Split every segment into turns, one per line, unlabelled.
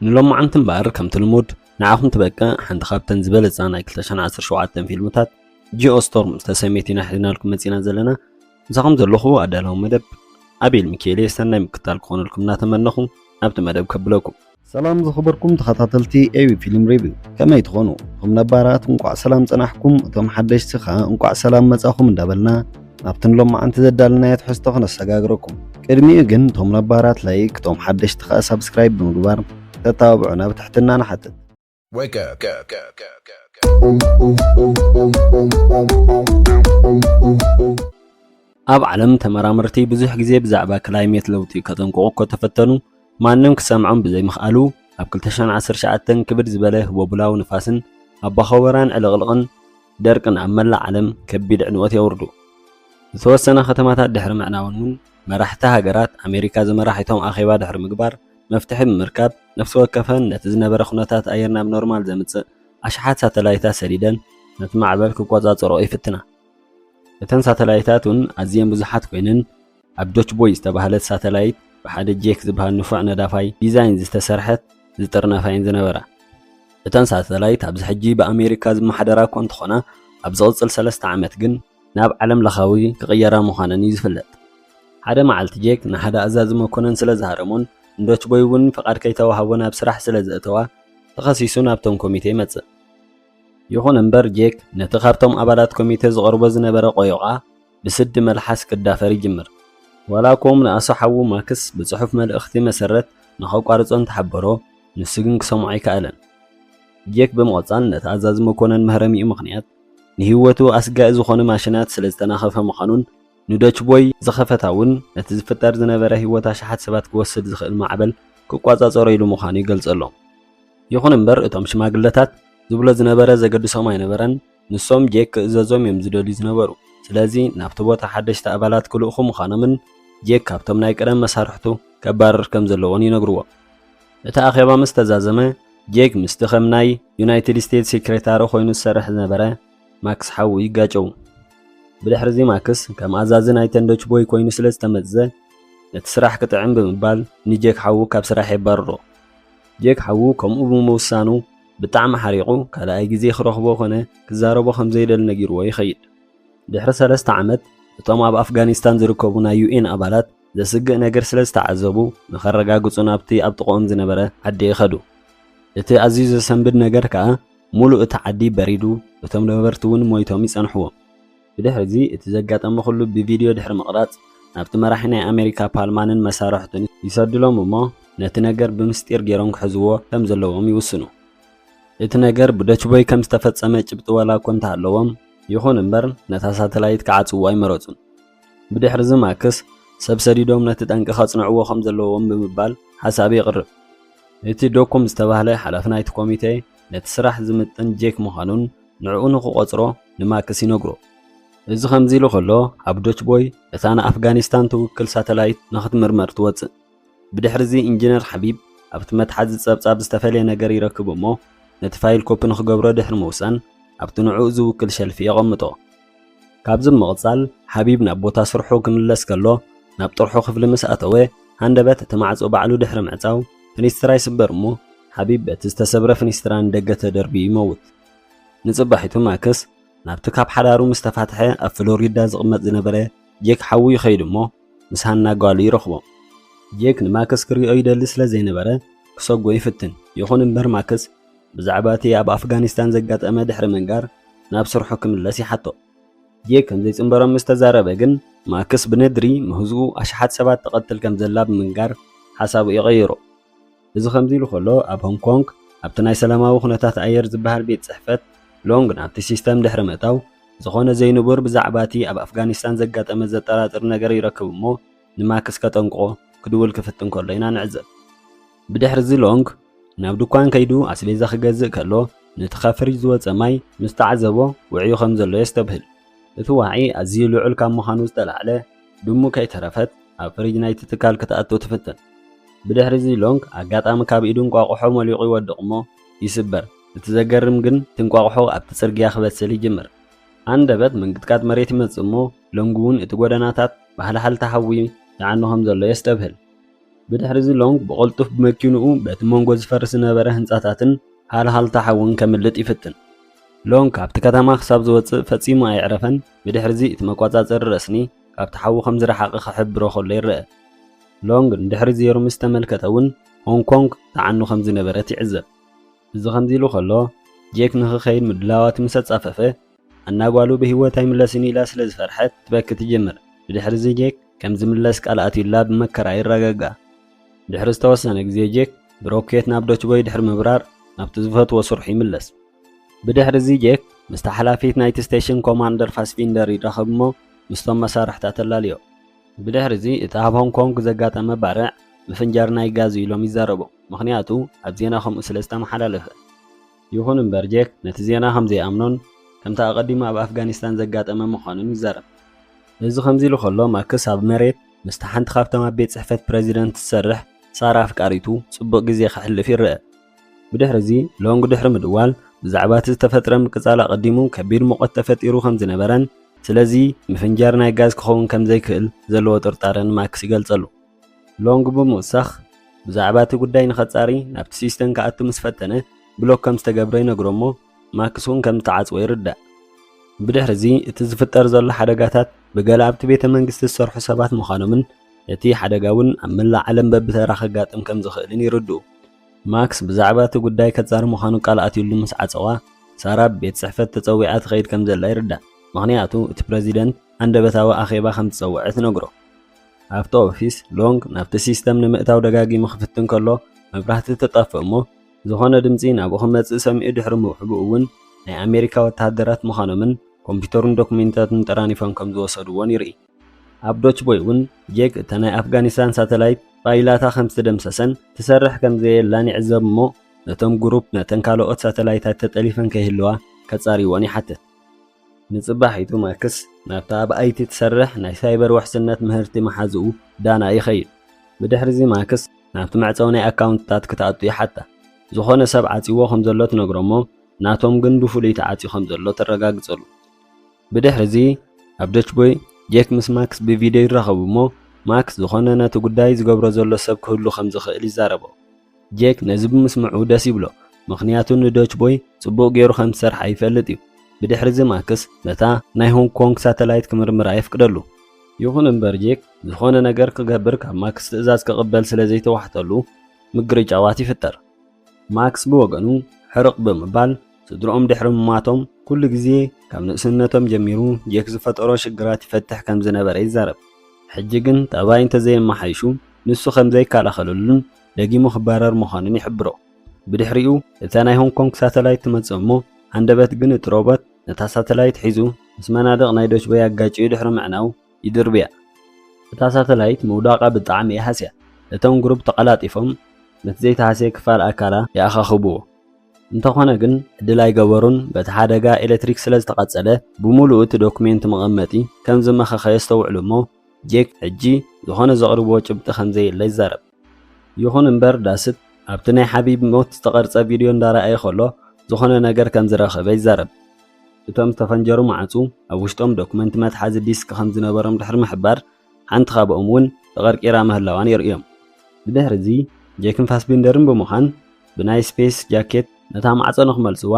نلوم عن تنبار كم تلمود نعاهم تبقى حند خابتن زبالة زانا كلتشان 17 فيلمتات جيو ستورم تسميتنا حدنا لكم متينا زلنا زغم زلخو أدالهم مدب أبيل ميكيلي استنى مكتال كون لكم ناتمنخم أبت مدب كبلوكم سلام زخبركم تخططلتي أي فيلم ريفيو كما يتخونوا هم نبارات انقع سلام تنحكم توم حدش سخا انقع سلام متاخم ندبلنا نابتن لهم عن تزدالنا يتحستخن السقاقركم كرمي جن توم نبارات لايك توم حدش تخا سبسكرايب بمقبار تتابعونا بتحتنا نحتت
Wake up.
ኣብ ዓለም ተመራመርቲ ብዙሕ ግዜ ብዛዕባ ክላይሜት ለውጢ ከጠንቅቑ ከተፈተኑ ማንም ክሰምዖም ብዘይምኽኣሉ ኣብ 2019 ክብድ ዝበለ ህቦቡላዊ ንፋስን ኣባኸበራን ዕልቕልቕን ደርቅን ኣብ መላእ ዓለም ከቢድ ዕንወት የውርዱ ዝተወሰነ ከተማታት ድሕሪ ምዕናውን እውን መራሕቲ ሃገራት ኣሜሪካ ዝመራሒቶም ኣኼባ ድሕሪ ምግባር መፍትሒ ብምርካብ ነፍሲ ወከፈን ነቲ ዝነበረ ኩነታት ኣየር ናብ ኖርማል ዘምፅእ ኣሽሓት ሳተላይታት ሰዲደን ነቲ ማዕበል ክቆፃፀሮ ይፍትና እተን ሳተላይታት እውን ኣዝየን ብዙሓት ኮይነን ኣብ ዶች ቦይ ዝተባህለት ሳተላይት ብሓደ ጄክ ዝበሃል ንፉዕ ነዳፋይ ዲዛይን ዝተሰርሐት ዝጥርነፋይን ዝነበራ እተን ሳተላይት ኣብዚ ሕጂ ብኣሜሪካ ዝመሓደራ እኳ እንትኾና ኣብ ዝቕፅል 3 ዓመት ግን ናብ ዓለም ለኻዊ ክቕየራ ምዃነን እዩ ዝፍለጥ ሓደ መዓልቲ ጄክ ንሓደ ኣዛዚ መኮነን ስለ ዝሃረሞን ዶች ቦይ እውን ፍቓድ ከይተዋሃቦ ናብ ስራሕ ስለ ዘእተዋ ተኸሲሱ ናብቶም ኮሚቴ ይመጽእ ይኹን እምበር ጄክ ነቲ ካብቶም ኣባላት ኮሚቴ ዝቐርቦ ዝነበረ ቆይቓ ብስዲ መልሓስ ክዳፈር ይጅምር ዋላ ከም ንኣሶ ሓዉ ማክስ ብጽሑፍ መልእኽቲ መሰረት ንኸቋርጾን ተሓበሮ ንሱ ግን ክሰምዖ ኣይከኣለን ጄክ ብምቕጻል ነቲ ኣዛዚ መኮነን መህረሚኡ ምኽንያት ንህይወቱ ኣስጋኢ ዝኾኑ ማሽናት ስለ ዝተናኸፈ ምዃኑን ንዶች ቦይ ዝኸፈታ እውን ነቲ ዝፍጠር ዝነበረ ህይወት ኣሽሓት ሰባት ክወስድ ዝኽእል ማዕበል ክቋፃፀሮ ኢሉ ምዃኑ ይገልጸሎም ይኹን እምበር እቶም ሽማግለታት ዝብሎ ዝነበረ ዘገድሶም ኣይነበረን ንሶም ጄክ ክእዘዞም እዮም ዝደልዩ ዝነበሩ ስለዚ ናብቲ ቦታ ሓደሽቲ ኣባላት ክልእኹ ምዃኖምን ጄክ ካብቶም ናይ ቀደም መሳርሕቱ ከባርር ከም ዘለዎን ይነግርዎ እቲ ኣኼባ ምስ ተዛዘመ ጄክ ምስቲ ከም ናይ ዩናይትድ ስቴትስ ሴክሬታሪ ኮይኑ ዝሰርሕ ዝነበረ ማክስ ሓዊ ይጋጨው ብድሕሪዚ ማክስ ከም ኣዛዚ ናይ ዶች ቦይ ኮይኑ ስለ ዝተመዘ ነቲ ስራሕ ክጥዕም ብምባል ንጄክ ሓዊ ካብ ስራሕ የባርሮ ጄክ ሓዊ ከምኡ ብምውሳኑ ብጣዕሚ ሓሪቑ ካልኣይ ግዜ ክረኽቦ ኮነ ክዛረቦ ከም ዘይደሊ ነጊርዎ ይኸይድ ድሕሪ 3 ዓመት እቶም ኣብ ኣፍጋኒስታን ዝርከቡ ናይ ዩኤን ኣባላት ዘስግእ ነገር ስለ ዝተዓዘቡ ንኸረጋግፁ ናብቲ ኣብ ጥቕኦም ዝነበረ ዓዲ ይኸዱ እቲ ኣዝዩ ዘሰንብድ ነገር ከዓ ሙሉእ እቲ ዓዲ በሪዱ እቶም ነበርቲ እውን ሞይቶም ይጸንሕዎም ብድሕሪዚ እቲ ዘጋጠመ ኩሉ ብቪድዮ ድሕሪ ምቕራጽ ናብቲ መራሒ ናይ ኣሜሪካ ፓርላማንን መሳርሕቱን ይሰድሎም እሞ ነቲ ነገር ብምስጢር ገይሮም ክሕዝዎ ከም ዘለዎም ይውስኑ እቲ ነገር ብዶች ቦይ ከም ዝተፈጸመ ጭብጢ ዋላ እኳ እንተሃለዎም ይኹን እምበር ነታ ሳተላይት ክዓጽውዋ ኣይመረጹን ብድሕሪዚ ማክስ ሰብ ሰዲዶም ነቲ ጠንቂ ኸጽንዕዎ ከም ዘለዎም ብምባል ሓሳብ የቕርብ እቲ ዶኩም ዝተባህለ ሓላፊ ናይቲ ኮሚቴ ነቲ ስራሕ ዝምጥን ጄክ ምዃኑን ንዕኡ ንኽቖፅሮ ንማክስ ይነግሮ እዚ ከምዚ ኢሉ ከሎ ኣብ ዶች ቦይ እታ ንኣፍጋኒስታን ትውክል ሳተላይት ንኽትምርመር ትወፅእ ብድሕሪዚ ኢንጂነር ሓቢብ ኣብቲ መትሓዚ ጸብጻብ ዝተፈለየ ነገር ይረክብ እሞ ነቲ ፋይል ኮፒ ንኽገብሮ ድሕሪ ምውሳን ኣብቲ ንዕኡ ዝውክል ሸልፊ የቐምጦ ካብዚ ምቕጻል ሓቢብ ናብ ቦታ ስርሑ ክምለስ ከሎ ናብ ጥርሑ ክፍሊ ምስ ኣተወ ሃንደበት እቲ ማዕጾ ባዕሉ ድሕሪ ምዕጻው ፍኒስትራ ይስበር እሞ ሓቢብ በቲ ዝተሰብረ ፍኒስትራ ንደገ ተደርቢ ይመውት ንጽባሒቱ ማክስ ናብቲ ካብ ሓዳሩ ምስ ተፋትሐ ኣብ ፍሎሪዳ ዝቕመጥ ዝነበረ ጄክ ሓዊ ይኸይድ እሞ ምስ ሃና ጓሉ ይረኽቦ ጄክ ንማክስ ክሪኦ ይደሊ ስለ ዘይነበረ ክሰጎ ይፍትን ይኹን እምበር ማክስ ብዛዕባ እቲ ኣብ ኣፍጋኒስታን ዘጋጠመ ድሕሪ ምንጋር ናብ ስርሑ ክምለስ ይሓቶ ጄክ ከም ዘይጽንበሮም ምስ ተዛረበ ግን ማክስ ብነድሪ ምህዝኡ ኣሽሓት ሰባት ተቐትል ከም ዘላ ብምንጋር ሓሳቡ ይቐይሮ እዚ ከምዚ ኢሉ ከሎ ኣብ ሆንግ ኮንግ ኣብቲ ናይ ሰላማዊ ኩነታት ኣየር ዝበሃል ቤት ጽሕፈት ሎንግ ናብቲ ሲስተም ድሕሪ ምእታው ዝኾነ ዘይንቡር ብዛዕባ እቲ ኣብ ኣፍጋኒስታን ዘጋጠመ ዘጠራጥር ነገር ይረክብ እሞ ንማክስ ከጠንቅቆ ክድውል ክፍትን ከሎ ኢና ንዕዘብ ብድሕሪዚ ሎንግ ናብ ድኳን ከይዱ ኣስቤዛ ክገዝእ ከሎ ነቲ ካብ ፍሪጅ ዝወፀ ማይ ምስ ተዓዘቦ ውዕዩ ከም ዘሎ የስተብህል እቲ ዋዒ ኣዝዩ ልዑል ካብ ምዃኑ ዝተላዕለ ድሙ ከይተረፈት ኣብ ፍሪጅ ናይቲ ትካል ክትኣቱ ትፍትን ብድሕሪዚ ሎንግ ኣጋጣሚ ካብ ኢዱ እንቋቑሖ መሊቑ ይወድቕ እሞ ይስበር እቲ ዘገርም ግን ትንቋቑሖ ኣብቲ ጽርግያ ክበስል ይጅምር ኣንደበት መንግድቃት መሬት ይመጽእ እሞ ሎንግ እውን እቲ ጎደናታት ባህልሓልታ ሓዊ ይዓኖ ከም ዘሎ የስተብህል بدحرز لونغ بقلطف بمكينو بات مونغو زفرس نبره هنصاتاتن هالتا حون كملت يفتن لونغ كابت كتما خساب زوص فصيمو ايعرفن بدحرزي ات مقواصاصر رسني كابت حو خم زرحق خحبرو خل يرأ لونغ دحرزي يرو مستملكتون هونغ كونغ تعنو خمز نبرت يعزب እዚ ከምዚ ኢሉ ከሎ ጄክ ንኽኸይድ ምድላዋት ምስ ጸፈፈ ኣናጓሉ ብህይወት ኣይምለስን ኢላ ስለ ዝፈርሐት ትበክት ትጀምር ብድሕሪ እዚ ጄክ ከም ዝምለስ ቃል ኣትዩላ ብመከራ ይረጋጋ ድሕሪ ዝተወሰነ ግዜ ጄክ ብሮኬት ናብ ዶች ቦይ ድሕሪ ምብራር ናብቲ ዝፈትዎ ስርሑ ይምለስ ብድሕሪ እዚ ጄክ ምስታ ሓላፊት ናይቲ ስቴሽን ኮማንደር ፋስፊንደር ይረኸብ እሞ ምስቶም መሳርሕታት ተላልዮ ብድሕሪ እዚ እቲ ኣብ ሆንግ ኮንግ ዘጋጠመ ባርዕ ምፍንጃር ናይ ጋዝ ኢሎም ይዛረቡ ምክንያቱ ኣብ ዜና ከምኡ ስለ ዝተመሓላለፈ ይኹን እምበር ጄክ ነቲ ዜና ከም ዘይኣምኖን ከምታ ኣቐዲሙ ኣብ ኣፍጋኒስታን ዘጋጠመ ምዃኑን ይዛረብ እዚ ከምዚ ኢሉ ከሎ ማክስ ኣብ መሬት ምስቲ ሓንቲ ካብቶም ኣብ ቤት ፅሕፈት ፕሬዚደንት ዝሰርሕ ሳራ ኣፍቃሪቱ ፅቡቅ ግዜ ክሕልፍ ይርአ ብድሕሪ እዚ ሎንግ ድሕሪ ምድዋል ብዛዕባ እቲ ዝተፈጥረ ምቅፃል ኣቐዲሙ ከቢድ ሙቐት ተፈጢሩ ከም ዝነበረን ስለዚ ምፍንጃር ናይ ጋዝ ክኸውን ከም ዘይክእል ዘለዎ ጥርጣረን ማክስ ይገልጸሉ ሎንግ ብምውሳኽ ብዛዕባ እቲ ጉዳይ ንኸጻሪ ናብቲ ሲስተም ከኣቱ ምስ ፈተነ ብሎክ ከም ዝተገብረ ይነግሮ እሞ ማክስ እውን ከም ዝተዓፅወ ይርዳእ ብድሕሪ እዚ እቲ ዝፍጠር ዘሎ ሓደጋታት ብገለ ኣብቲ ቤተ መንግስቲ ዝሰርሑ ሰባት ምዃኖምን እቲ ሓደጋ እውን ኣብ መላእ ዓለም በብተራ ከጋጥም ከም ዝኽእልን ይርድኡ ማክስ ብዛዕባ እቲ ጉዳይ ከጻሪ ምዃኑ ቃል ኣትዩሉ ምስ ዓፀዋ ሳራ ቤት ፅሕፈት ተፀዊዓ ትኸይድ ከም ዘላ ይርዳእ ምክንያቱ እቲ ፕሬዚደንት ኣንደበታዊ ኣኼባ ከም ዝፀውዐ ትነግሮ ኣብቲ ኦፊስ ሎንግ ናብቲ ሲስተም ንምእታው ደጋጊሙ ክፍትን ከሎ መብራህቲ ተጣፍእ እሞ ዝኾነ ድምፂ ናብኡ ክመፅእ ሰሚዑ ድሕሪ ምውሕቡ እውን ናይ ኣሜሪካ ወታደራት ምዃኖምን ኮምፒተሩን ዶኩሜንታትን ጠራኒፎም ከም ዝወሰድዎን ይርኢ ኣብ ዶች ቦይ እውን ጄክ እታ ናይ ኣፍጋኒስታን ሳተላይት ፋይላታ ከም ዝተደምሰሰን ትሰርሕ ከም ዘየላን ይዕዘብ እሞ ነቶም ግሩፕ ነተን ካልኦት ሳተላይታት ተጠሊፈን ከይህልዋ ከጻሪዎን ይሓትት ንጽባሒቱ ማክስ ናብታ ኣብ ኣይቲ ትሰርሕ ናይ ሳይበር ውሕስነት ምህርቲ መሓዝኡ ዳና ይኸይድ ብድሕሪ እዚ ማክስ ናብቲ መዕፀዊ ናይ ኣካውንትታት ክትኣቱ ይሓታ ዝኾነ ሰብ ዓፂዎ ከም ዘሎ ትነግሮ እሞ ናቶም ግን ብፍሉይ ተዓፅዩ ከም ዘሎ ተረጋግፀሉ ብድሕሪ እዚ ኣብ ዶች ቦይ ጄክ ምስ ማክስ ብቪድዮ ይራኸቡ እሞ ማክስ ዝኾነ ነቲ ጉዳይ ዝገብሮ ዘሎ ሰብ ክህሉ ከም ዝኽእል ይዛረቦ ጄክ ነዚ ብምስምዑ ደስ ይብሎ ምክንያቱ ንዶች ቦይ ጽቡቕ ገይሩ ከም ዝሰርሕ ኣይፈልጥ እዩ ብድሕሪ እዚ ማክስ ነታ ናይ ሆንግ ኮንግ ሳተላይት ክምርምራ ይፍቅደሉ ይኹን እምበር ጄክ ዝኾነ ነገር ክገብር ካብ ማክስ ትእዛዝ ክቕበል ስለ ዘይተዋሕተሉ ምግሪ ጫዋት ይፍጠር ማክስ ብወገኑ ሕርቕ ብምባል ስድሮኦም ድሕሪ ምማቶም ኩሉ ግዜ ካብ ንእስነቶም ጀሚሩ ጄክ ዝፈጠሮ ሽግራት ይፈትሕ ከም ዝነበረ ይዛረብ ሕጂ ግን ጠባይ እንተዘየመሓይሹ ንሱ ከም ዘይከላኸለሉን ደጊሙ ክባረር ምዃኑን ይሕብሮ ብድሕሪኡ እታ ናይ ሆንግ ኮንግ ሳተላይት ትመጽእ እሞ አንደበት ግን እቲ ሮቦት ነታ ሳተላይት ሒዙ ምስ መናድቕ ናይ ዶች ቦይ ኣጋጭዩ ድሕሪ ምዕናው ይድርብያ እታ ሳተላይት ምውዳቓ ብጣዕሚ ይሃስያ እቶም ግሩፕ ተቐላጢፎም ነቲ ዘይተሃስየ ክፋል ኣካላ ይኣኻኽብዎ እንተኾነ ግን ዕድል ኣይገበሩን በቲ ሓደጋ ኤሌክትሪክ ስለ ዝተቐጸለ ብምሉእ እቲ ዶኩሜንት መቐመጢ ከም ዝመኸኸ የስተውዕሉ እሞ ጄክ ሕጂ ዝኾነ ዘቕርብዎ ጭብጢ ከም ዘየለ ይዛረብ ይኹን እምበር ዳስት ኣብቲ ናይ ሓቢብ ሞት ዝተቐርጸ ቪድዮ እንዳረኣየ ከሎ ዝኾነ ነገር ከም ዝረኸበ ይዛረብ እቶም ዝተፈንጀሩ ማዕፁ ኣብ ውሽጦም ዶኩመንት መትሓዚ ዲስክ ከም ዝነበሮም ድሕሪ ምሕባር ሓንቲ ካብኦም እውን ተቐርቂራ ምህላዋን ይርእዮም ብድሕሪ እዚ ጄክን ፋስቢንደርን ብምዃን ብናይ ስፔስ ጃኬት ነታ ማዕፆ ንኽመልስዋ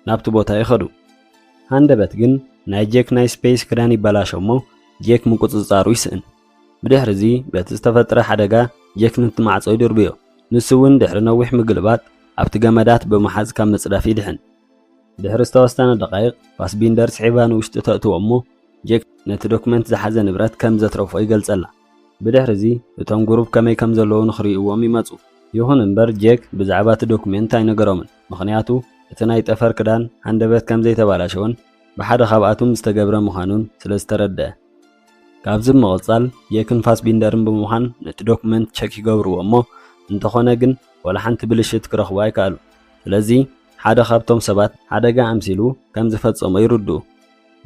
ናብቲ ቦታ ይኸዱ ሃንደበት ግን ናይ ጄክ ናይ ስፔስ ክዳን ይበላሾ እሞ ጄክ ምቁፅፃሩ ይስእን ብድሕሪ እዚ በቲ ዝተፈጥረ ሓደጋ ጄክ ነቲ ማዕፆ ይድርብዮ ንሱ እውን ድሕሪ ነዊሕ ምግልባጥ ኣብቲ ገመዳት ብምሓዝ ካብ ምጽዳፍ ይድሕን ድሕሪ ዝተወሰነ ደቃይቕ ፋስቢንደር ስሒባ ንውሽጢ ተእትዎ እሞ ጄክ ነቲ ዶኩመንት ዝሓዘ ንብረት ከም ዘትረፎ ይገልጸላ ብድሕሪ እዚ እቶም ግሩፕ ከመይ ከም ዘለዉ ንኽሪእዎም ይመፁ ይኹን እምበር ጄክ ብዛዕባ እቲ ዶኩሜንት ኣይነገሮምን ምክንያቱ እቲ ናይ ጠፈር ክዳን ሃንደበት ከም ዘይተባላሸወን ብሓደ ካብኣቶም ዝተገብረ ምዃኑን ስለ ዝተረድአ ካብዚ ምቕፃል ጄክን ፋስቢንደርን ብምዃን ነቲ ዶኩሜንት ቸክ ይገብርዎ እሞ እንተኾነ ግን ወላ ሓንቲ ብልሽት ክረኽቡ ኣይከኣሉ ስለዚ ሓደ ካብቶም ሰባት ሓደጋ ኣምሲሉ ከም ዝፈጸሞ ይርድኡ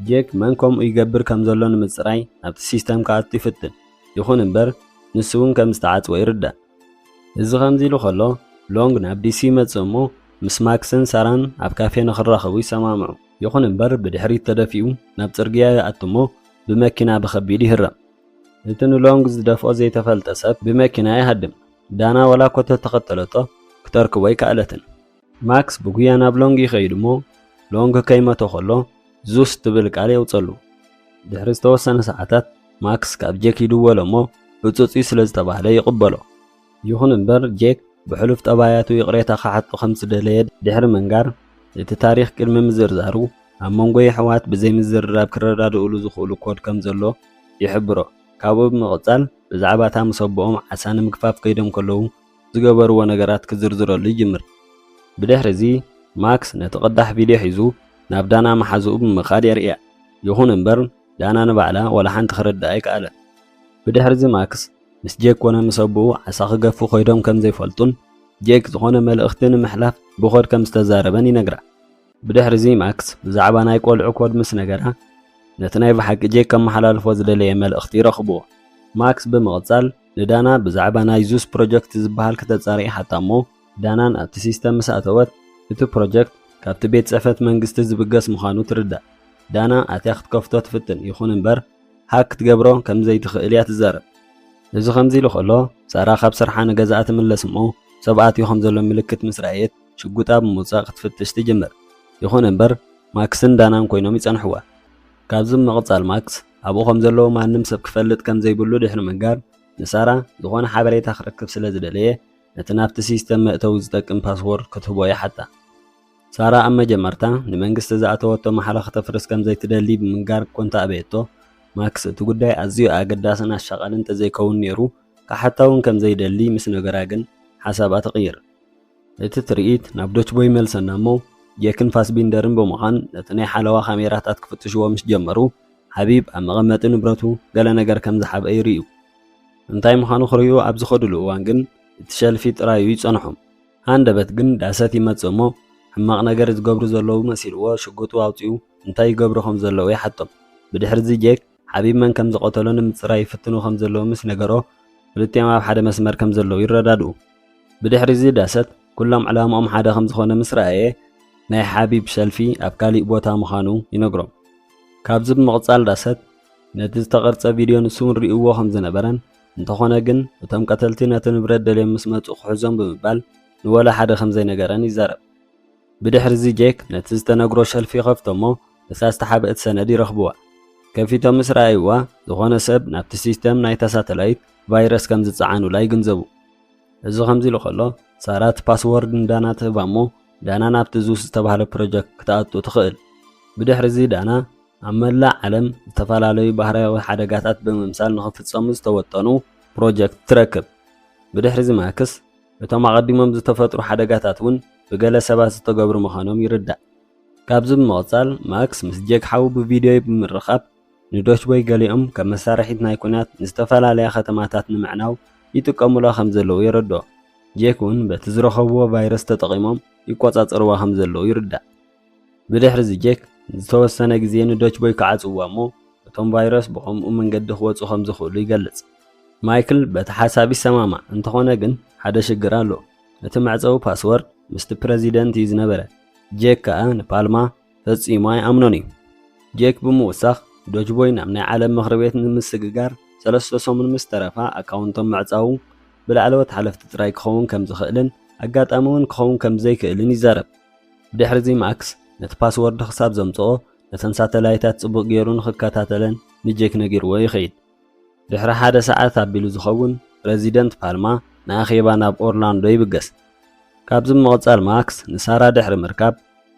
ጄክ መን ከምኡ ይገብር ከም ዘሎ ንምፅራይ ናብቲ ሲስተም ከኣቱ ይፍትን ይኹን እምበር ንሱ እውን ከም ዝተዓፅወ ይርዳእ እዚ ከምዚ ኢሉ ከሎ ሎንግ ናብ ዲሲ ይመጽእ እሞ ምስ ማክስን ሳራን ኣብ ካፌ ንኽራኸቡ ይሰማምዑ ይኹን እምበር ብድሕሪት ተደፊኡ ናብ ጽርግያ ይኣቱ እሞ ብመኪና ብኸቢድ ይህረም እቲ ንሎንግ ዝደፍኦ ዘይተፈልጠ ሰብ ብመኪና ይሃድም ዳና ወላ ኮተ ተኸተለቶ ክተርክቦ ይከኣለትን። ማክስ ብጉያ ናብ ሎንግ ይኸይድ እሞ ሎንግ ከይመቶ ከሎ ዙስ ትብል ቃል የውፀሉ። ድሕሪ ዝተወሰነ ሰዓታት ማክስ ካብ ጄክ ይድወሎ እሞ እፁፂ ስለ ዝተባህለ ይቕበሎ። ይኹን እምበር ጄክ ብሕሉፍ ጠባያቱ ይቕሬታ ክሓጡ ከም ዝደለየ ድሕሪ መንጋር እቲ ታሪክ ቅድሚ ምዝርዛሩ ኣብ መንጎ ኣሕዋት ብዘይ ምዝርራብ ክረዳድእሉ ዝኽእሉ ኮድ ከም ዘሎ ይሕብሮ። ካብኡ ብምቕፃል ብዛዕባ እታ ምሰብኦም ዓሳ ንምግፋፍ ከይዶም ከለዉ ዝገበርዎ ነገራት ክዝርዝረሉ ይጅምር። ብድሕሪ እዚ ማክስ ነቲ ቅዳሕ ቪድዮ ሒዙ ናብ ዳና መሓዝኡ ብምኻድ የርእያ። ይኹን እምበር ዳና ንባዕላ ወላ ሓንቲ ክርዳእ ኣይከኣለን። ብድሕሪ እዚ ማክስ ምስ ጄክ ኮነ ምሰብኡ ዓሳ ክገፉ ኮይዶም ከም ዘይፈልጡን ጄክ ዝኾነ መልእኽቲ ንምሕላፍ ብኮድ ከም ዝተዛረበን ይነግራ። ብድሕሪ እዚ ማክስ ብዛዕባ ናይ ቆልዑ ኮድ ምስ ነገራ ነቲ ናይ ብሓቂ ጄክ ከመሓላልፎ ዝደለየ መልእኽቲ ይረኽብዎ። ማክስ ብምቕፃል ንዳና ብዛዕባ ናይ ዙስ ፕሮጀክት ዝበሃል ክተፃሪኢ ሓታ እሞ ዳናን ኣብቲ ሲስተም ምስ ኣተወት እቲ ፕሮጀክት ካብቲ ቤት ፅሕፈት መንግስቲ ዝብገስ ምዃኑ ትርዳእ። ዳና ኣትያ ክትከፍቶ ትፍትን። ይኹን እምበር ሃክ ክትገብሮ ከም ዘይትኽእል እያ ትዛረብ። እዚ ከምዚ ኢሉ ከሎ ሳራ ካብ ስርሓ ንገዛኣ ትምለስ እሞ ሰብኣትዮ ከም ዘሎ ምልክት ምስ ረኣየት ሽጉጣ ብምውፃእ ክትፍትሽ ትጅምር። ይኹን እምበር ማክስን ዳናን ኮይኖም ይፀንሕዋ። ካብዚ ብምቕፃል ማክስ ኣብኡ ከም ዘለዎ ማንም ሰብ ክፈልጥ ከም ዘይብሉ ድሕሪ መንጋር ንሳራ ዝኾነ ሓበሬታ ክረክብ ስለ ዝደለየ ነቲ ናብቲ ሲስተም መእተዊ ዝጠቅም ፓስወርድ ክትህቦ ይሓታ። ሳራ ኣብ መጀመርታ ንመንግስቲ ዝኣተወቶ መሓላ ክተፍርስ ከም ዘይትደሊ ብምንጋር ኮንታ ኣበየቶ ማክስ እቲ ጉዳይ ኣዝዩ ኣገዳስን ኣሸቓልን እንተዘይከውን ነይሩ ካሓታውን ከም ዘይደሊ ምስ ነገራ ግን ሓሳባ ትቕይር። እቲ ትርኢት ናብ ዶችቦይ መልሰና እሞ ጄክን ፋስቢንደርን ብምዃን ነቲ ናይ ሓለዋ ካሜራታት ክፍትሽዎ ምስ ጀመሩ ሓቢብ ኣብ መቐመጢ ንብረቱ ገለ ነገር ከም ዝሓበ ይርዩ። እንታይ ምዃኑ ክርዩ ኣብ ዝኸድሉ እዋን ግን እቲ ሸልፊ ጥራዩ ይጸንሖም። ሃንደበት ግን ዳሰት ይመጽእ እሞ ሕማቕ ነገር ዝገብሩ ዘለዉ መሲልዎ ሽጉጡ ኣውፂኡ እንታይ ይገብሩ ከም ዘለዉ ይሓቶም። ብድሕሪ እዚ ጄክ ሓቢብ መን ከም ዝቐተሎ ንምፅራይ ይፍትኑ ከም ዘለዉ ምስ ነገሮ ክልቲኦም ኣብ ሓደ መስመር ከም ዘለዉ ይረዳድኡ። ብድሕሪ እዚ ዳሰት ኩሎም ዕላምኦም ሓደ ከም ዝኾነ ምስ ረኣየ ናይ ሓቢብ ሸልፊ ኣብ ካሊእ ቦታ ምዃኑ ይነግሮም። ካብዚ ብምቕፃል ዳሰት ነቲ ዝተቐርፀ ቪድዮ ንሱ ንሪእዎ ከም ዝነበረን እንተኾነ ግን እቶም ቀተልቲ ነቲ ንብረት ደልዮም ምስ መፁ ክሕዞም ብምባል ንወላ ሓደ ከም ዘይነገረን ይዛረብ። ብድሕሪ እዚ ጄክ ነቲ ዝተነግሮ ሸልፊ ከፍቶ እሞ እታ ዝተሓብአት ሰነድ ይረኽብዋ። ከፊቶም ምስ ረኣይዋ ዝኾነ ሰብ ናብቲ ሲስተም ናይታ ሳተላይት ቫይረስ ከም ዝፀዓኑላ ይግንዘቡ። እዚ ከምዚ ኢሉ ከሎ ሳራ እቲ ፓስወርድ ንዳና ትህባ እሞ ዳና ናብቲ ዙስ ዝተባህለ ፕሮጀክት ክትኣቱ ትኽእል። ብድሕሪ እዚ ዳና ኣብ መላእ ዓለም ዝተፈላለዩ ባህርያዊ ሓደጋታት ብምምሳል ንኽፍፀሙ ዝተወጠኑ ፕሮጀክት ትረክብ። ብድሕሪ እዚ ማክስ እቶም ኣቐዲሞም ዝተፈጥሩ ሓደጋታት እውን ብገለ ሰባት ዝተገብሩ ምዃኖም ይርዳእ። ካብዚ ብምቕፃል ማክስ ምስ ጄክ ሓዊ ብቪድዮ ብምርኻብ ንዶችቦይ ገሊኦም ከም መሳርሒት ናይ ኩናት ንዝተፈላለያ ከተማታት ንምዕናው ይጥቀሙላ ከም ዘለዉ የረድኦ። ጄክ እውን በቲ ዝረኸብዎ ቫይረስ ተጠቒሞም ይቆፃፀርዋ ከም ዘለዉ ይርዳእ። ብድሕሪ እዚ ጄክ ዝተወሰነ ግዜ ንዶችቦይ ክዓፅዋ እሞ እቶም ቫይረስ ብኸምኡ መንገዲ ክወፁ ከም ዝኽእሉ ይገልጽ። ማይክል በቲ ሓሳብ ይሰማማዕ። እንተኾነ ግን ሓደ ሽግር ኣሎ። እቲ መዕፀዊ ፓስወርድ ምስቲ ፕረዚደንት እዩ ዝነበረ። ጄክ ከዓ ንፓልማ ፈፂሙ ኣይኣምኖን እዩ። ጄክ ብምውሳኽ ዶችቦይ ናብ ናይ ዓለም ምክሪ ቤት ንምስግጋር 3 ሰሙን ምስ ተረፋ ኣካውንቶም ምዕፃዉ ብላዕለዎት ሓለፍቲ ጥራይ ክኸውን ከም ዝኽእልን ኣጋጣሚ እውን ክኸውን ከም ዘይክእልን ይዛረብ። ብድሕሪ እዚ ማክስ ነቲ ፓስወርድ ክሳብ ዘምፅኦ ነተን ሳተላይታት ጽቡቕ ገይሩ ንክከታተለን ንጄክ ነጊርዎ ይኸይድ። ድሕሪ ሓደ ሰዓት ኣቢሉ ዝኸውን ፕረዚደንት ፓልማ ንኣኼባ ናብ ኦርላንዶ ይብገስ። ካብዚ ብምቕፃል ማክስ ንሳራ ድሕሪ ምርካብ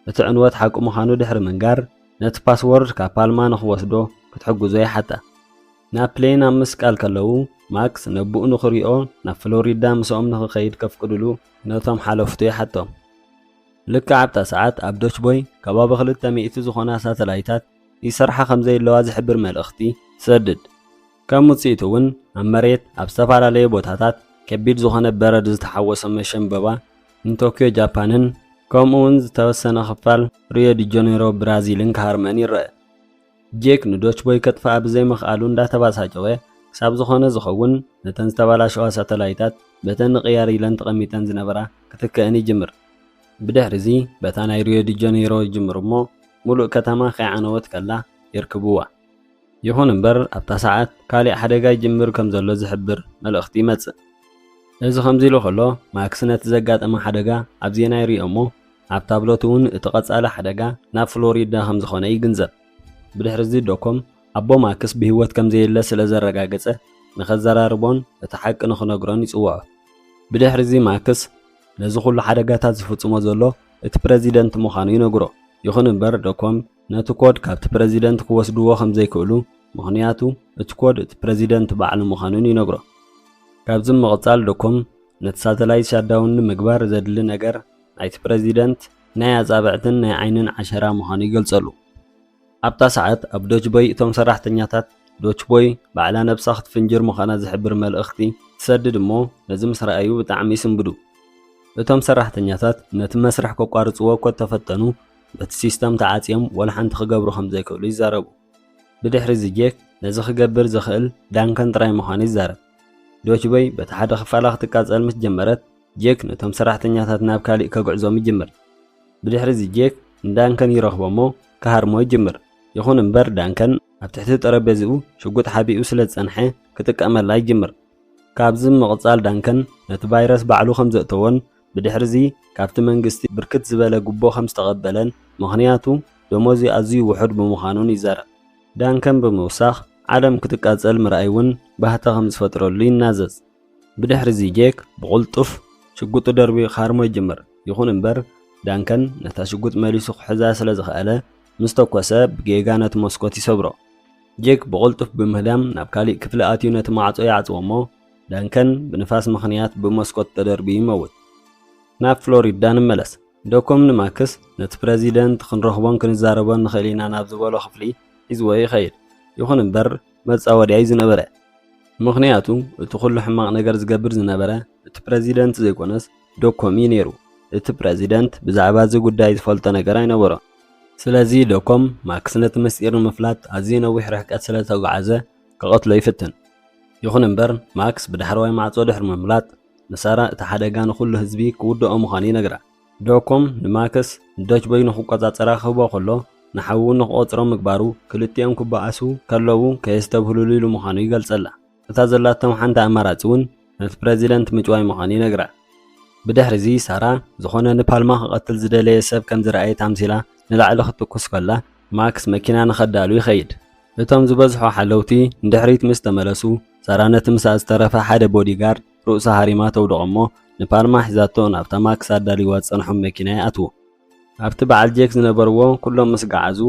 እቲ ዕንወት ሓቂ ምዃኑ ድሕሪ ምንጋር ነቲ ፓስወርድ ካብ ፓልማ ንኽወስዶ ክትሕግዞ ይሓታ። ናብ ፕሌን ኣብ ምስቃል ከለዉ ማክስ ነብኡ ንኽሪኦ ናብ ፍሎሪዳ ምስኦም ንኽኸይድ ከፍቅድሉ ነቶም ሓለፍቱ ይሓቶም። ልክዕ ኣብታ ሰዓት ኣብ ዶችቦይ ከባቢ 200 ዝኾና ሳተላይታት ይሰርሓ ከም ዘይለዋ ዝሕብር መልእኽቲ ትሰድድ። ከም ውፅኢቱ እውን ኣብ መሬት ኣብ ዝተፈላለዩ ቦታታት ከቢድ ዝኾነ በረድ ዝተሓወሰ መሸንበባ ንቶኪዮ ጃፓንን ከምኡ እውን ዝተወሰነ ክፋል ሪዮ ዲ ጃኔሮ ብራዚልን ክሃርመን ይረአ። ጄክ ንዶችቦይ ከጥፍኣ ብዘይምኽኣሉ እንዳተባሳጨወ ክሳብ ዝኾነ ዝኸውን ነተን ዝተባላሸዋ ሳተላይታት በተን ንቕያር ኢለን ተቐሚጠን ዝነበራ ክትከአን ይጅምር። ብድሕሪ እዚ በታ ናይ ሪዮ ዲ ጃኔሮ ይጅምር እሞ ሙሉእ ከተማ ከይዓነወት ከላ ይርክብዋ። ይኹን እምበር ኣብታ ሰዓት ካሊእ ሓደጋ ይጅምር ከም ዘሎ ዝሕብር መልእኽቲ ይመጽእ። እዚ ከምዚ ኢሉ ከሎ ማክስ ነቲ ዘጋጠመ ሓደጋ ኣብ ዜና ይሪኦ እሞ ኣብ ታብሎቱ እውን እቲ ቀጻሊ ሓደጋ ናብ ፍሎሪዳ ከም ዝኾነ ይግንዘብ። ብድሕሪ እዚ ዶኮም ኣቦ ማክስ ብህይወት ከም ዘየለ ስለ ዘረጋገጸ ንኸዘራርቦን እቲ ሓቂ ንኽነግሮን ይጽውዖ። ብድሕሪ እዚ ማክስ ነዚ ኩሉ ሓደጋታት ዝፍጽሞ ዘሎ እቲ ፕረዚደንት ምዃኑ ይነግሮ። ይኹን እምበር ዶኮም ነቲ ኮድ ካብቲ ፕረዚደንት ክወስድዎ ከም ዘይክእሉ ምኽንያቱ እቲ ኮድ እቲ ፕረዚደንት ባዕሉ ምዃኑን ይነግሮ። ካብዚ ምቕጻል ዶኮም ነቲ ሳተላይት ሻዳውን ንምግባር ዘድሊ ነገር ናይቲ ፕረዚደንት ናይ ኣጻብዕትን ናይ ዓይንን ዓሸራ ምዃኑ ይገልጸሉ። ኣብታ ሰዓት ኣብ ዶችቦይ እቶም ሰራሕተኛታት ዶችቦይ ባዕላ ነብሳ ክትፍንጅር ምዃና ዝሕብር መልእኽቲ ትሰድድ እሞ ነዚ ምስ ረኣዩ ብጣዕሚ ይስንብዱ። እቶም ሰራሕተኛታት ነቲ መስርሕ ከቋርጽዎ እኳ ተፈተኑ በቲ ሲስተም ተዓጽዮም ወላ ሓንቲ ክገብሩ ከም ዘይክእሉ ይዛረቡ። ብድሕሪ እዚ ጄክ ነዚ ክገብር ዝኽእል ዳንከን ጥራይ ምዃኑ ይዛረብ። ዶችቦይ በቲ ሓደ ክፋላ ክትቃጸል ምስ ጀመረት ጄክ ነቶም ሰራሕተኛታት ናብ ካሊእ ከጉዕዞም ይጅምር። ብድሕሪ እዚ ጄክ ንዳንከን ይረኽቦ እሞ ክሃርሞ ይጅምር። ይኹን እምበር ዳንከን ኣብ ትሕቲ ጠረጴዝኡ ሽጉጥ ሓቢኡ ስለ ዝጸንሐ ክጥቀመላ ይጅምር። ካብዚ ምቕጻል ዳንከን ነቲ ቫይረስ ባዕሉ ከም ዘእተዎን ብድሕሪ እዚ ካብቲ መንግስቲ ብርክት ዝበለ ጉቦ ከም ዝተቐበለን ምኽንያቱ ደሞዙ ኣዝዩ ውሑድ ብምዃኑን ይዛረብ። ዳንከን ብምውሳኽ ዓለም ክትቃጸል ምርኣይ እውን ባህታ ከም ዝፈጥረሉ ይናዘዝ። ብድሕሪ እዚ ጄክ ብቕልጡፍ ሽጉጡ ደርቢኡ ክሃርሞ ይጅምር። ይኹን እምበር ዳንከን ነታ ሽጉጥ መሊሱ ክሕዛ ስለ ዝኽኣለ ምስ ተኰሰ ብጌጋ ነቲ መስኮት ይሰብሮ። ጄክ ብቕልጡፍ ብምህዳም ናብ ካሊእ ክፍሊ ኣትዩ ነቲ ማዕጾ ይዓጽዎ እሞ ዳንከን ብንፋስ ምኽንያት ብመስኮት ተደርቢዩ ይመውት። ናብ ፍሎሪዳ ንመለስ። ዶኮም ንማክስ ነቲ ፕረዚደንት ክንረኽቦን ክንዛረቦን ንኽእል ኢና ናብ ዝበሎ ክፍሊ ሒዝዎ ይኸይድ። ይኹን እምበር መጻወድያ ዝነበረ ምኽንያቱ እቲ ኩሉ ሕማቕ ነገር ዝገብር ዝነበረ እቲ ፕረዚደንት ዘይኮነስ ዶኮም እዩ ነይሩ። እቲ ፕረዚደንት ብዛዕባ እዚ ጉዳይ ዝፈልጦ ነገር ኣይነበሮ። ስለዚ ዶኮም ማክስ ነቲ ምስጢር ንምፍላጥ ኣዝዩ ነዊሕ ርሕቀት ስለ ተጓዓዘ ክቐትሎ ይፍትን። ይኹን እምበር ማክስ ብዳሕረዋይ ማዕጾ ድሕሪ ምምላጥ ንሳራ እቲ ሓደጋ ንኹሉ ህዝቢ ክውድኦ ምዃኑ ይነግራ። ዶኮም ንማክስ ዶችቦይ ንኽቆጻጸራ ክህቦ ከሎ ንሓዉ ንኽቆጽሮ ምግባሩ ክልቲኦም ክበኣሱ ከለዉ ከየስተብህልሉ ኢሉ ምዃኑ ይገልጸላ። እታ ዘላቶም ሓንቲ ኣማራፂ እውን ነቲ ፕረዚደንት ምጭዋይ ምዃኑ ይነግራ። ብድሕሪ እዚ ሳራ ዝኾነ ንፓልማ ክቐትል ዝደለየ ሰብ ከም ዝረኣየ ታምሲላ ንላዕሊ ክትኩስ ከላ ማክስ መኪና ንኸዳሉ ይኸይድ። እቶም ዝበዝሖ ሓለውቲ ንድሕሪት ምስ ተመለሱ ሳራ ነቲ ምሳ ዝተረፈ ሓደ ቦዲጋርድ ርእሳ ሃሪማ ተውድቖ እሞ ንፓልማ ሒዛቶ ናብታ ማክስ ኣዳልይዋ ዝጸንሖም መኪና ይኣትዉ። ኣብቲ በዓል ጄክ ዝነበርዎ ኩሎም ምስ ገዓዙ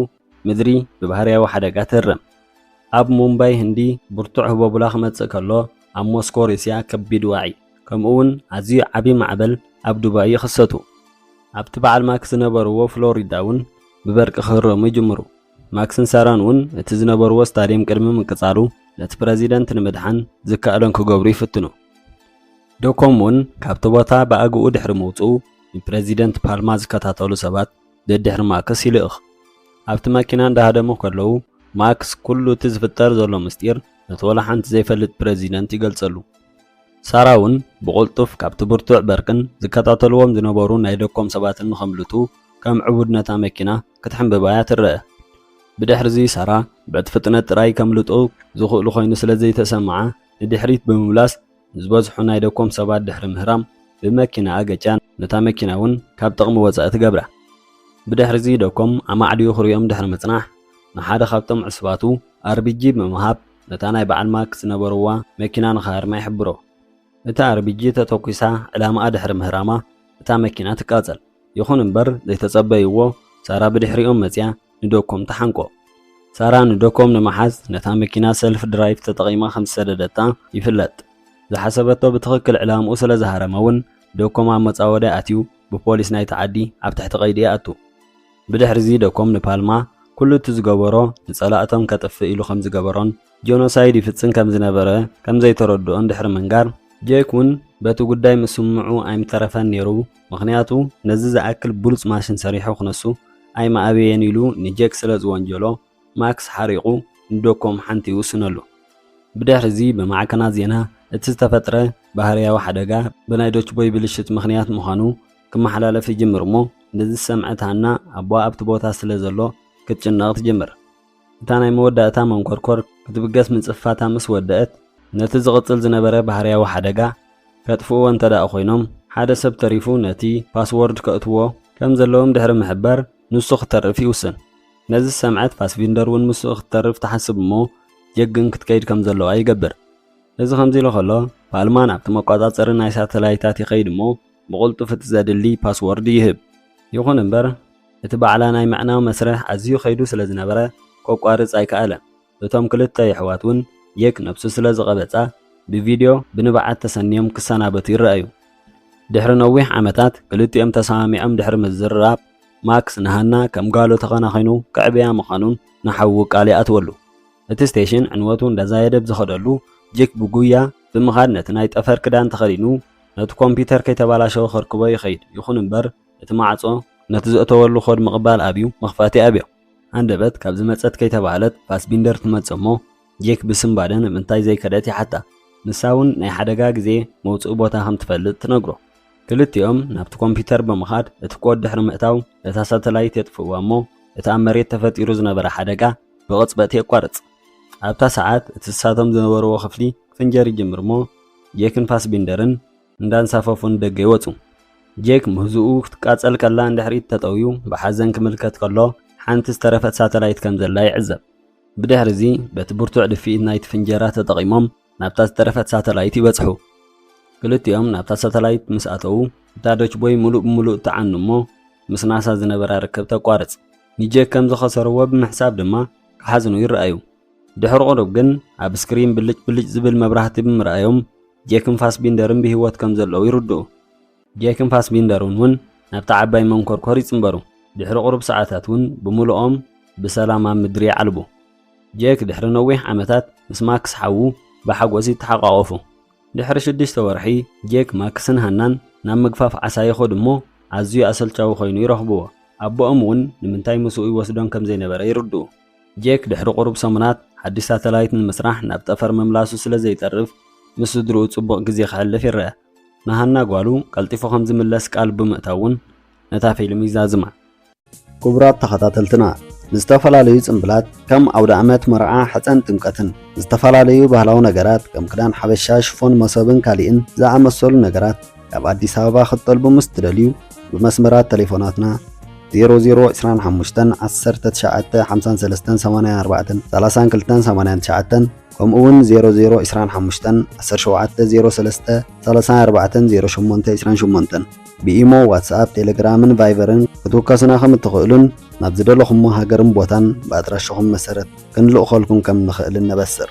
ምድሪ ብባህርያዊ ሓደጋ ትህረም። ኣብ ሙምባይ ህንዲ ብርቱዕ ህቦቡላ ክመጽእ ከሎ ኣብ ሞስኮ ሩስያ ከቢድ ዋዒ ከምኡውን ኣዝዩ ዓብዪ ማዕበል ኣብ ዱባይ ይኽሰቱ። ኣብቲ በዓል ማክስ ዝነበርዎ ፍሎሪዳ እውን ብበርቂ ክህረሙ ይጅምሩ። ማክስን ሳራን እውን እቲ ዝነበርዎ ስታድየም ቅድሚ ምንቅጻሉ ነቲ ፕረዚደንት ንምድሓን ዝከኣሎም ክገብሩ ይፍትኑ። ዶኮም እውን ካብቲ ቦታ ብኣግኡ ድሕሪ ምውፅኡ ንፕረዚደንት ፓልማ ዝከታተሉ ሰባት ደድሕሪ ማክስ ይልእኽ። ኣብቲ መኪና እንዳሃደሙ ከለዉ ማክስ ኩሉ እቲ ዝፍጠር ዘሎ ምስጢር ነቲ ወላ ሓንቲ ዘይፈልጥ ፕረዚደንት ይገልጸሉ። ሳራ እውን ብቕልጡፍ ካብቲ ብርቱዕ በርቅን ዝከታተልዎም ዝነበሩ ናይ ዶኮም ሰባትን ንኸምልጡ ከም ዕቡድ ነታ መኪና ክትሕንብባያ ትረአ። ብድሕሪ እዚ ሳራ በቲ ፍጥነት ጥራይ ከምልጡ ዝኽእሉ ኮይኑ ስለ ዘይተሰምዓ ንድሕሪት ብምምላስ ዝበዝሑ ናይ ዶኮም ሰባት ድሕሪ ምህራም ብመኪና ኣገጫ ነታ መኪና እውን ካብ ጥቕሚ ወፃኢ ትገብራ። ብድሕሪ እዚ ዶኮም ኣማዕድዩ ክሪኦም ድሕሪ ምጽናሕ ንሓደ ካብቶም ዕስባቱ ኣርቢጂ ብምሃብ ነታ ናይ በዓል ማክስ ዝነበርዋ መኪና ንኽሃርማ ይሕብሮ። እታ ኣርቢጂ ተተኲሳ ዕላማኣ ድሕሪ ምህራማ እታ መኪና ትቃጸል። ይኹን እምበር ዘይተጸበይዎ ሳራ ብድሕሪኦም መጽያ ንዶኮም ተሓንቆ። ሳራ ንዶኮም ንምሓዝ ነታ መኪና ሰልፍ ድራይቭ ተጠቒማ ከም ዝሰደደታ ይፍለጥ። ዝሓሰበቶ ብትኽክል ዕላምኡ ስለ ዝሃረመ እውን ዶኮም ኣብ መጻወድያ ኣትዩ ብፖሊስ ናይቲ ዓዲ ኣብ ትሕቲ ቀይዲ ይኣቱ። ብድሕሪ እዚ ዶኮም ንፓልማ ኩሉ እቲ ዝገበሮ ንጸላእቶም ከጥፍእ ኢሉ ከም ዝገበሮን ጆኖሳይድ ይፍጽም ከም ዝነበረ ከም ዘይተረድኦን ድሕሪ ምንጋር ጄክ እውን በቲ ጉዳይ ምስምዑ ኣይምተረፈን ነይሩ። ምኽንያቱ ነዚ ዝኣክል ብሉፅ ማሽን ሰሪሑ ክነሱ ኣይማኣበየን ኢሉ ንጄክ ስለ ዝወንጀሎ ማክስ ሓሪቑ ንዶኮም ሓንቲ ይውስነሉ። ብድሕሪ እዚ ብማዕከናት ዜና እቲ ዝተፈጥረ ባህርያዊ ሓደጋ ብናይ ዶችቦይ ብልሽት ምኽንያት ምዃኑ ክመሓላለፍ ይጅምር እሞ ነዚ ሰምዐት ሃና ኣቦ ኣብቲ ቦታ ስለ ዘሎ ክትጭነቕ ትጅምር። እታ ናይ መወዳእታ መንኰርኰር ክትብገስ ምንጽፋታ ምስ ወድአት ነቲ ዝቕጽል ዝነበረ ባህርያዊ ሓደጋ كطفو انتدا خوينم حدا سب تريفو نتي باسورد كأتوو كم زلهم دحر محبر نسو خترف يوسن نزل سمعت فاسفيندر ون مسو خترف تحسب مو يجن كتكيد كم زلو اي قبر إذا خمزي له خلا فالمان عبت مقاطعة ناي ساتلايتات يقيد مو بقولت فتزاد اللي باسورد يهب يخون امبر اتبع على ناي معناه مسرح ازيو خيدو سلازنبره قوقارص ايكاله እቶም ክልተ ይሕዋት እውን የክ ነብሱ ስለ ዝቐበጻ ብቪድዮ ብንብዓት ተሰኒዮም ክሰናበቱ ይረኣዩ ድሕሪ ነዊሕ ዓመታት ክልቲኦም ተሰማሚዖም ድሕሪ ምዝርራብ ማክስ ንሃና ከም ጋሎ ተኸናኺኑ ክዕብያ ምዃኑን ንሓዉ ቃል ይኣትወሉ እቲ ስቴሽን ዕንወቱ እንዳዛየደ ብዝኸደሉ ጄክ ብጉያ ብምኻድ ነቲ ናይ ጠፈር ክዳን ተኸዲኑ ነቲ ኮምፒተር ከይተባላሸወ ከርክቦ ይኸይድ ይኹን እምበር እቲ ማዕጾ ነቲ ዝእተወሉ ኾድ ምቕባል ኣብዩ መኽፋቲ ኣብዮ عندبت كابز مصت كيتبالت فاسبيندر تمصمو جيك بسمبادن منتاي زي كدت يحتا نساون ناي حدغا غزي موصو بوتا هم تفلط تنغرو كلتيوم نابت كمبيوتر بمخاد اتكود دحر مقتاو اتا ساتلايت يطفوامو اتا مريت تفطيرو زنبره حدغا بقصبت يقرص ابتا ساعات اتساتم زنبرو خفلي فنجر يجمرمو جيكن فاسبيندرن እንዳን ሳፈፉን ደገ ይወጹ ጄክ መህዙኡ ክትቃጸል ከላ እንደሕሪት ተጠውዩ በሐዘን ክምልከት ከሎ حانت استرفت ساتلايت كم زلا يعزب بدهر زي بتبرتوع دفيت نايت فنجرة تقيمهم نابتا استرفت ساتلايت يبصحو كلت يوم نابتا ساتلايت مسأتو تادوش بوي ملوء تعنمو مسناسا زنبرا ركب تقارص نيجي كم زخسروا بمحساب دما كحزنو يرأيو دحر قرب جن اب سكرين بلج زبل مبراهتي بمرأيهم جيكم فاس بيندرن بهوت كم زلو يردو جيكم فاس بيندرون ون نابتا عباي منكر كوريص مبرو دحر قرب ساعات ون بملؤهم بسلام مدري علبو جيك دحر نويح عمتات مس ماكس حوو بحقوزي تحققوفو دحر شدشت ورحي جيك ماكسن هنان نام مقفاف عساي خدمو عزيو أسل چاو خينو يرخبوه أبو أمون نمنتاي مسوئي وسدون كم زي نبرا يردو جيك دحر قرب سمنات حدي ساتلايت المسرح نابتفر مملاسو سلا زي ترف مسدرو تصبق غزي خلف يرأ نهانا قوالو قلطيفو خمز ملس قلب مقتاون نتافي لميزازما كبرات تخطاتلتنا نستفلاليو ጽምብላት ከም አውደ ዓመት መርዓ ሓፀን ጥምቀትን ዝተፈላልዩ ባህላዊ ነገራት ከም ክዳን ሓበሻ ሽፎን መሰብን ካሊእን ዝኣመሰሉ ነገራት ካብ አዲስ አበባ ክጠልቡ ምስ ትደልዩ ብመስመራት ቴሌፎናትና 0025 19 53 84 3289 ከምኡውን 0025 17 03 34 08 28 بإيمو واتساب تيليجرامن فايبرن كتوكاسنا خم تخيلون نبذلهم هاجرن بوتان بأدرشهم مسرت كنلو خالكم كم نخيلن نبصر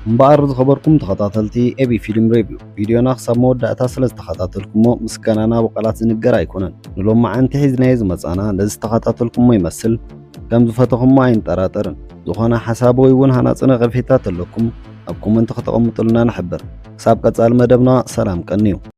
بعرض خبركم تخطاتلتي أبي فيلم ريفيو فيديو ناخذ مود أتصل تخطاتلكم مسكننا وقلات نجرا يكونن نلوم مع أنت حزنايز مزانا لز تخطاتلكم ما يمثل كم زفتهم ما ينتراترن زخنا حسابه يكون هناصنا غفيتات لكم أبكم أنت خطأ مطلنا نحبر سابقة المدبنا سلام كنيو